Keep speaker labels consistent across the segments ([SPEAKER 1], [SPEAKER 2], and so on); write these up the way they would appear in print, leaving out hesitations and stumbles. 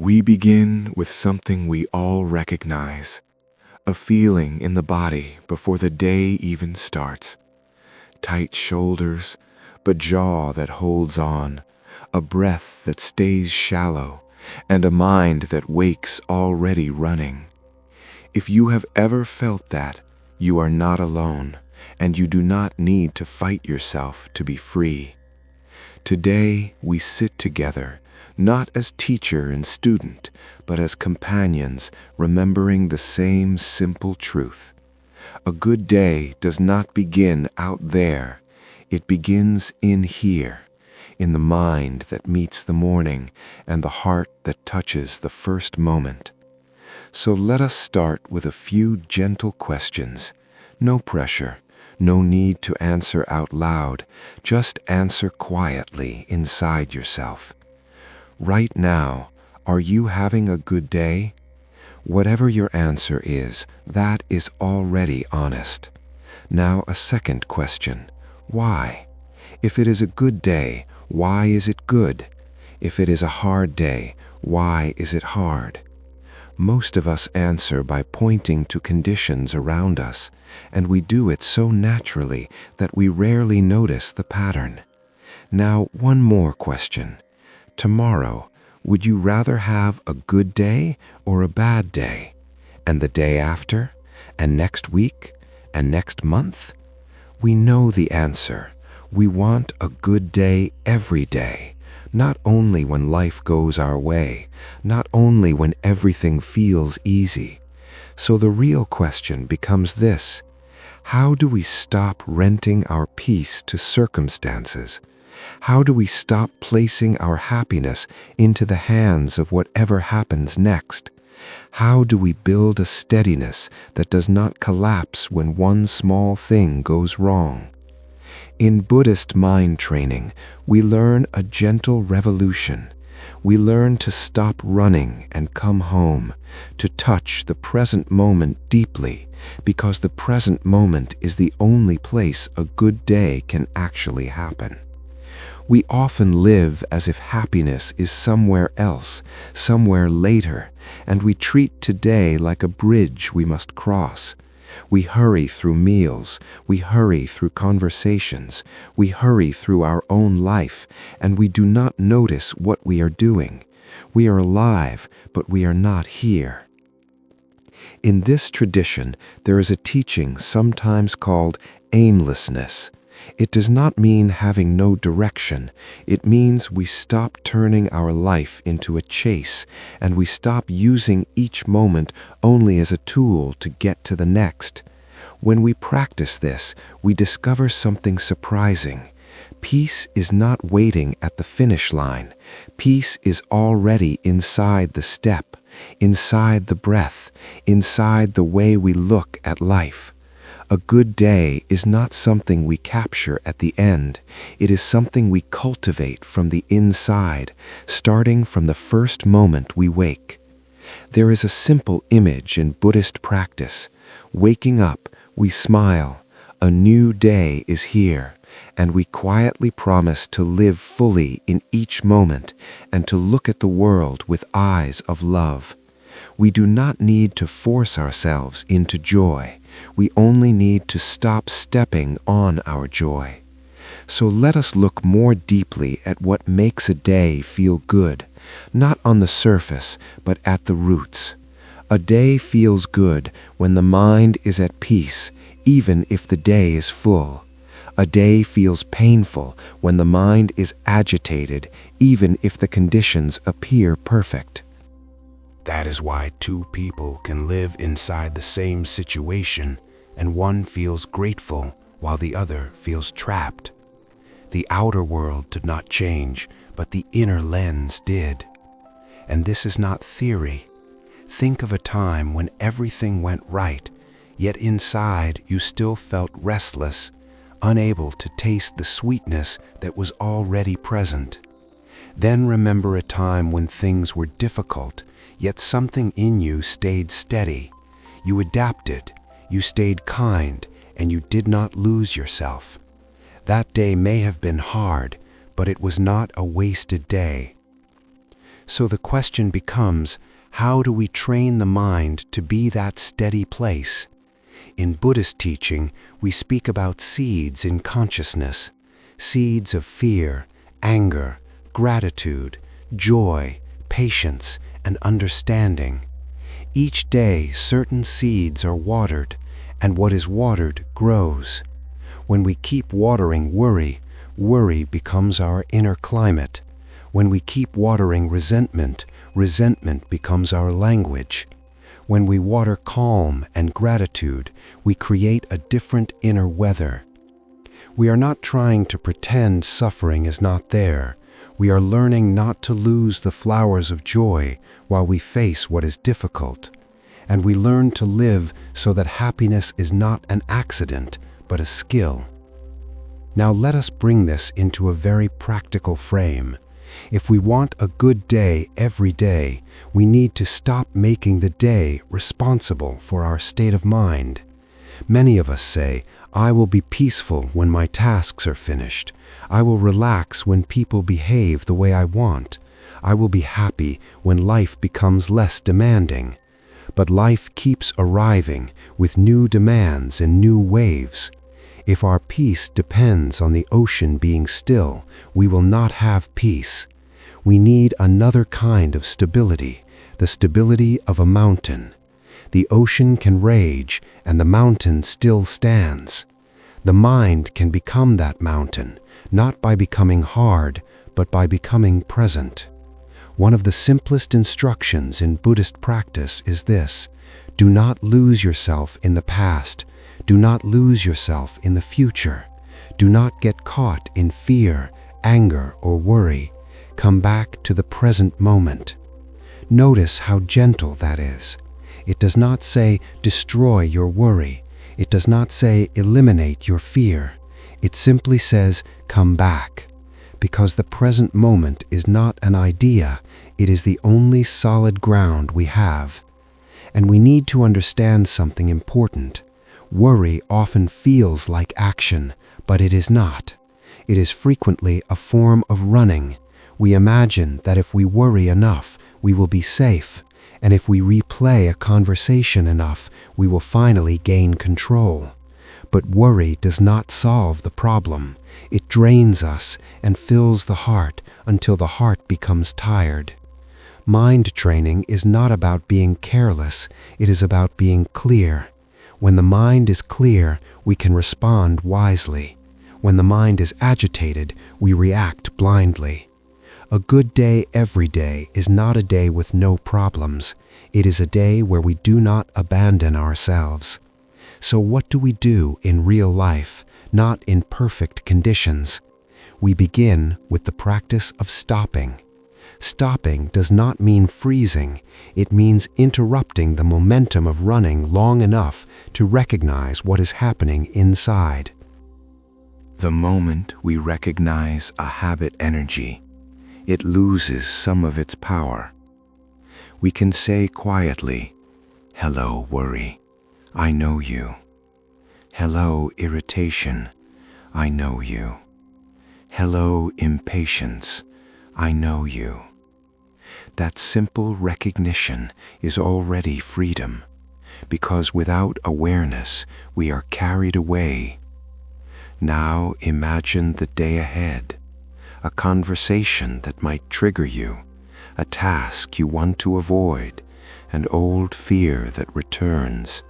[SPEAKER 1] We begin with something we all recognize, a feeling in the body before the day even starts. Tight shoulders, but jaw that holds on, a breath that stays shallow, and a mind that wakes already running. If you have ever felt that, you are not alone, and you do not need to fight yourself to be free. Today we sit together, not as teacher and student, but as companions, remembering the same simple truth. A good day does not begin out there. It begins in here, in the mind that meets the morning and the heart that touches the first moment. So let us start with a few gentle questions. No pressure, no need to answer out loud, just answer quietly inside yourself. Right now, are you having a good day? Whatever your answer is, that is already honest. Now a second question. Why? If it is a good day, why is it good? If it is a hard day, why is it hard? Most of us answer by pointing to conditions around us, and we do it so naturally that we rarely notice the pattern. Now, one more question. Tomorrow, would you rather have a good day or a bad day? And the day after? And next week? And next month? We know the answer. We want a good day every day, not only when life goes our way, not only when everything feels easy. So the real question becomes this: how do we stop renting our peace to circumstances? How do we stop placing our happiness into the hands of whatever happens next? How do we build a steadiness that does not collapse when one small thing goes wrong? In Buddhist mind training, we learn a gentle revolution. We learn to stop running and come home, to touch the present moment deeply, because the present moment is the only place a good day can actually happen. We often live as if happiness is somewhere else, somewhere later, and we treat today like a bridge we must cross. We hurry through meals, we hurry through conversations, we hurry through our own life, and we do not notice what we are doing. We are alive, but we are not here. In this tradition, there is a teaching sometimes called aimlessness. It does not mean having no direction. It means we stop turning our life into a chase, and we stop using each moment only as a tool to get to the next. When we practice this, we discover something surprising. Peace is not waiting at the finish line. Peace is already inside the step, inside the breath, inside the way we look at life. A good day is not something we capture at the end. It is something we cultivate from the inside, starting from the first moment we wake. There is a simple image in Buddhist practice. Waking up, we smile. A new day is here, and we quietly promise to live fully in each moment and to look at the world with eyes of love. We do not need to force ourselves into joy. We only need to stop stepping on our joy. So let us look more deeply at what makes a day feel good, not on the surface, but at the roots. A day feels good when the mind is at peace, even if the day is full. A day feels painful when the mind is agitated, even if the conditions appear perfect.
[SPEAKER 2] That is why two people can live inside the same situation, and one feels grateful while the other feels trapped. The outer world did not change, but the inner lens did. And this is not theory. Think of a time when everything went right, yet inside you still felt restless, unable to taste the sweetness that was already present. Then remember a time when things were difficult, yet something in you stayed steady. You adapted, you stayed kind, and you did not lose yourself. That day may have been hard, but it was not a wasted day. So the question becomes, how do we train the mind to be that steady place? In Buddhist teaching, we speak about seeds in consciousness, seeds of fear, anger, gratitude, joy, patience, and understanding. Each day, certain seeds are watered, and what is watered grows. When we keep watering worry, worry becomes our inner climate. When we keep watering resentment, resentment becomes our language. When we water calm and gratitude, we create a different inner weather. We are not trying to pretend suffering is not there. We are learning not to lose the flowers of joy while we face what is difficult. And we learn to live so that happiness is not an accident, but a skill. Now let us bring this into a very practical frame. If we want a good day every day, we need to stop making the day responsible for our state of mind. Many of us say, I will be peaceful when my tasks are finished. I will relax when people behave the way I want. I will be happy when life becomes less demanding. But life keeps arriving with new demands and new waves. If our peace depends on the ocean being still, we will not have peace. We need another kind of stability, the stability of a mountain. The ocean can rage, and the mountain still stands. The mind can become that mountain, not by becoming hard, but by becoming present. One of the simplest instructions in Buddhist practice is this: do not lose yourself in the past. Do not lose yourself in the future. Do not get caught in fear, anger, or worry. Come back to the present moment. Notice how gentle that is. It does not say, destroy your worry. It does not say, eliminate your fear. It simply says, come back. Because the present moment is not an idea, it is the only solid ground we have. And we need to understand something important. Worry often feels like action, but it is not. It is frequently a form of running. We imagine that if we worry enough, we will be safe, and if we replay a conversation enough, we will finally gain control. But worry does not solve the problem. It drains us and fills the heart until the heart becomes tired. Mind training is not about being careless, it is about being clear. When the mind is clear, we can respond wisely. When the mind is agitated, we react blindly. A good day every day is not a day with no problems. It is a day where we do not abandon ourselves. So what do we do in real life, not in perfect conditions? We begin with the practice of stopping. Stopping does not mean freezing. It means interrupting the momentum of running long enough to recognize what is happening inside.
[SPEAKER 1] The moment we recognize a habit energy, it loses some of its power. We can say quietly, hello, worry, I know you. Hello, irritation, I know you. Hello, impatience, I know you. That simple recognition is already freedom, because without awareness, we are carried away. Now imagine the day ahead, a conversation that might trigger you, a task you want to avoid, an old fear that returns.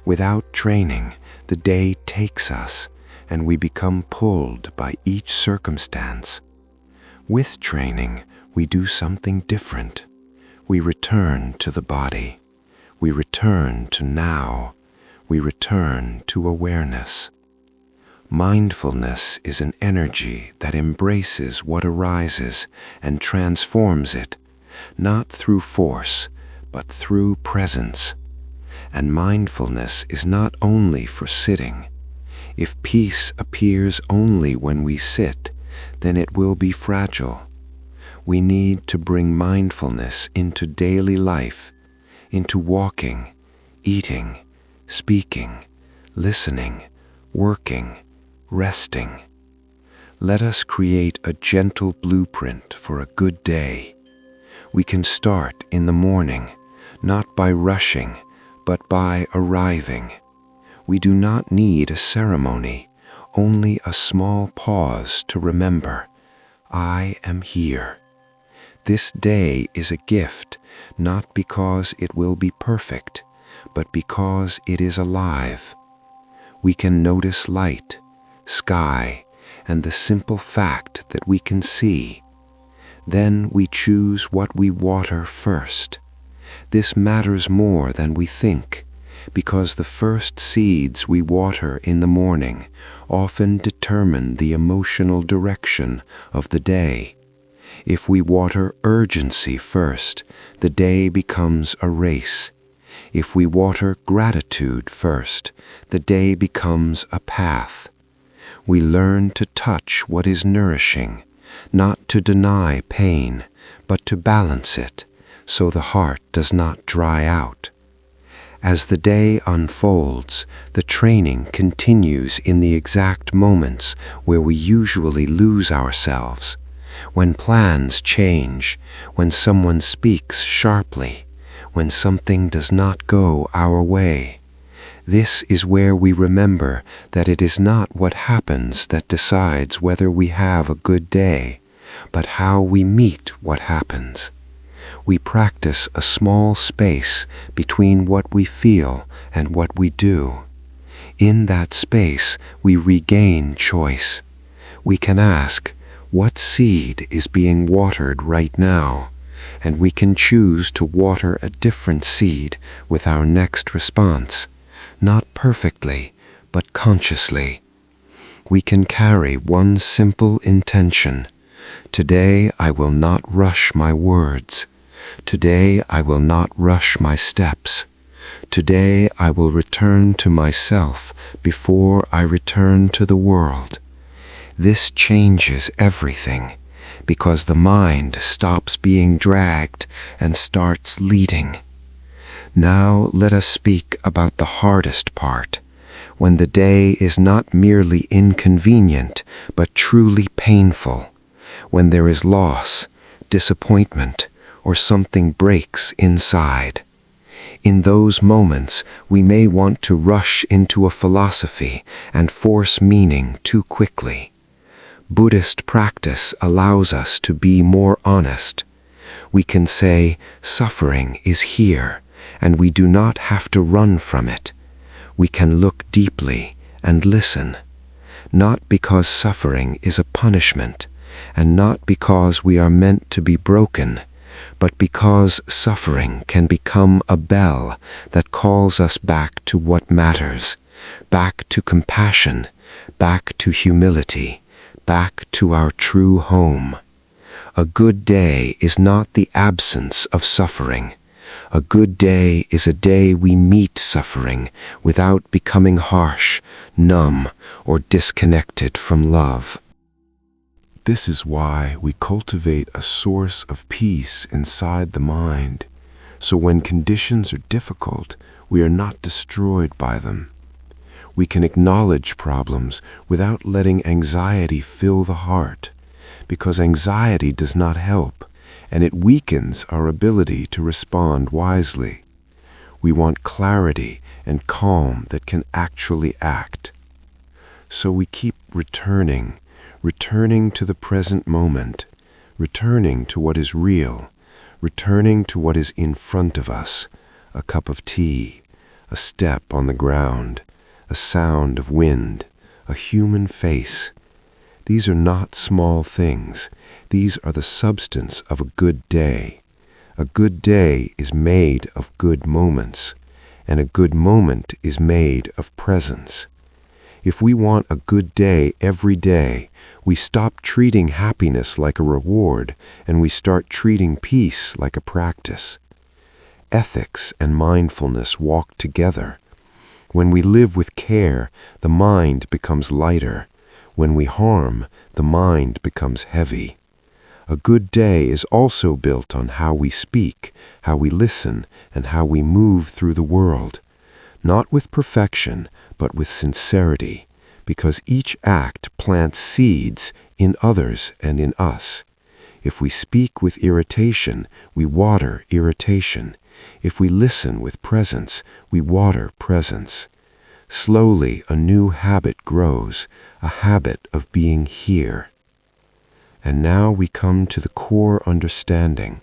[SPEAKER 1] Without training, the day takes us, and we become pulled by each circumstance. With training, we do something different. We return to the body. We return to now. We return to awareness. Mindfulness is an energy that embraces what arises and transforms it, not through force, but through presence. And mindfulness is not only for sitting. If peace appears only when we sit, then it will be fragile. We need to bring mindfulness into daily life, into walking, eating, speaking, listening, working, resting. Let us create a gentle blueprint for a good day.
[SPEAKER 2] We can start in the morning, not by rushing, but by arriving. We do not need a ceremony, only a small pause to remember, I am here. This day is a gift, not because it will be perfect, but because it is alive. We can notice light, sky, and the simple fact that we can see. Then we choose what we water first. This matters more than we think, because the first seeds we water in the morning often determine the emotional direction of the day. If we water urgency first, the day becomes a race. If we water gratitude first, the day becomes a path. We learn to touch what is nourishing, not to deny pain, but to balance it, so the heart does not dry out. As the day unfolds, the training continues in the exact moments where we usually lose ourselves. When plans change, when someone speaks sharply, when something does not go our way. This is where we remember that it is not what happens that decides whether we have a good day, but how we meet what happens. We practice a small space between what we feel and what we do. In that space, we regain choice. We can ask, what seed is being watered right now? And we can choose to water a different seed with our next response, not perfectly, but consciously. We can carry one simple intention. Today I will not rush my words. Today I will not rush my steps. Today I will return to myself before I return to the world. This changes everything, because the mind stops being dragged and starts leading. Now let us speak about the hardest part, when the day is not merely inconvenient, but truly painful, when there is loss, disappointment, or something breaks inside. In those moments, we may want to rush into a philosophy and force meaning too quickly. Buddhist practice allows us to be more honest. We can say, suffering is here, and we do not have to run from it. We can look deeply and listen, not because suffering is a punishment, and not because we are meant to be broken, but because suffering can become a bell that calls us back to what matters, back to compassion, back to humility, back to our true home. A good day is not the absence of suffering. A good day is a day we meet suffering without becoming harsh, numb, or disconnected from love.
[SPEAKER 1] This is why we cultivate a source of peace inside the mind, so when conditions are difficult, we are not destroyed by them. We can acknowledge problems without letting anxiety fill the heart, because anxiety does not help, and it weakens our ability to respond wisely. We want clarity and calm that can actually act. So we keep returning to the present moment, returning to what is real, returning to what is in front of us, a cup of tea, a step on the ground, a sound of wind, a human face. These are not small things. These are the substance of a good day. A good day is made of good moments, and a good moment is made of presence. If we want a good day every day, we stop treating happiness like a reward, and we start treating peace like a practice. Ethics and mindfulness walk together. When we live with care, the mind becomes lighter. When we harm, the mind becomes heavy. A good day is also built on how we speak, how we listen, and how we move through the world. Not with perfection, but with sincerity, because each act plants seeds in others and in us.
[SPEAKER 2] If we speak with irritation, we water irritation. If we listen with presence, we water presence. Slowly, a new habit grows, a habit of being here. And now we come to the core understanding.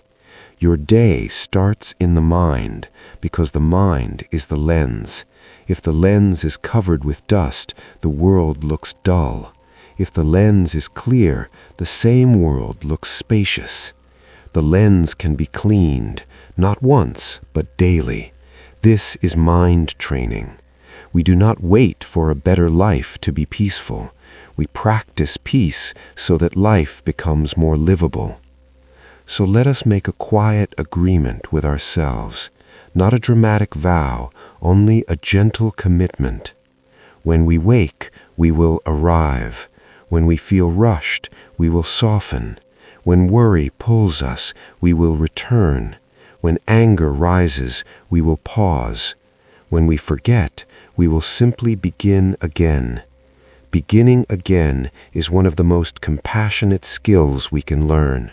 [SPEAKER 2] Your day starts in the mind because the mind is the lens. If the lens is covered with dust, the world looks dull. If the lens is clear, the same world looks spacious. The lens can be cleaned, not once, but daily. This is mind training. We do not wait for a better life to be peaceful. We practice peace so that life becomes more livable. So let us make a quiet agreement with ourselves, not a dramatic vow, only a gentle commitment. When we wake, we will arrive. When we feel rushed, we will soften. When worry pulls us, we will return. When anger rises, we will pause. When we forget, we will simply begin again. Beginning again is one of the most compassionate skills we can learn.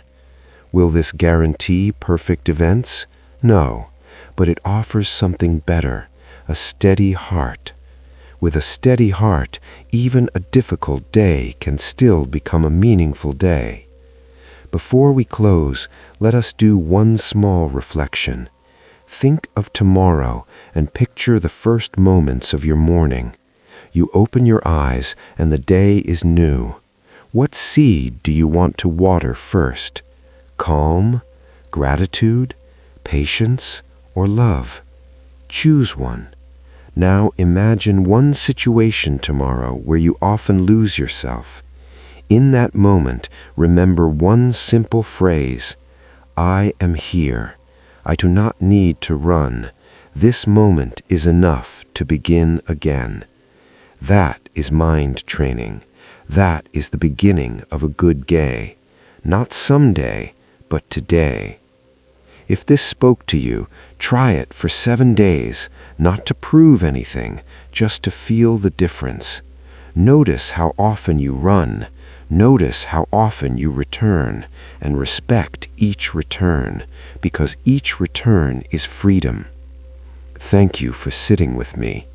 [SPEAKER 2] Will this guarantee perfect events? No, but it offers something better, a steady heart. With a steady heart, even a difficult day can still become a meaningful day. Before we close, let us do one small reflection. Think of tomorrow and picture the first moments of your morning. You open your eyes and the day is new. What seed do you want to water first? Calm, gratitude, patience, or love? Choose one. Now imagine one situation tomorrow where you often lose yourself. In that moment, remember one simple phrase: I am here. I do not need to run. This moment is enough to begin again. That is mind training. That is the beginning of a good day. Not someday, but today. If this spoke to you, try it for 7 days, not to prove anything, just to feel the difference. Notice how often you run. Notice how often you return, and respect each return, because each return is freedom. Thank you for sitting with me.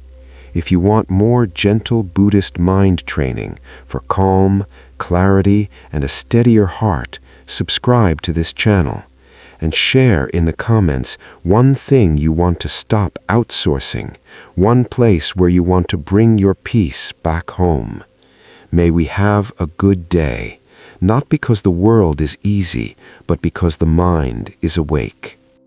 [SPEAKER 2] If you want more gentle Buddhist mind training for calm, clarity, and a steadier heart, subscribe to this channel. And share in the comments one thing you want to stop outsourcing, one place where you want to bring your peace back home. May we have a good day, not because the world is easy, but because the mind is awake.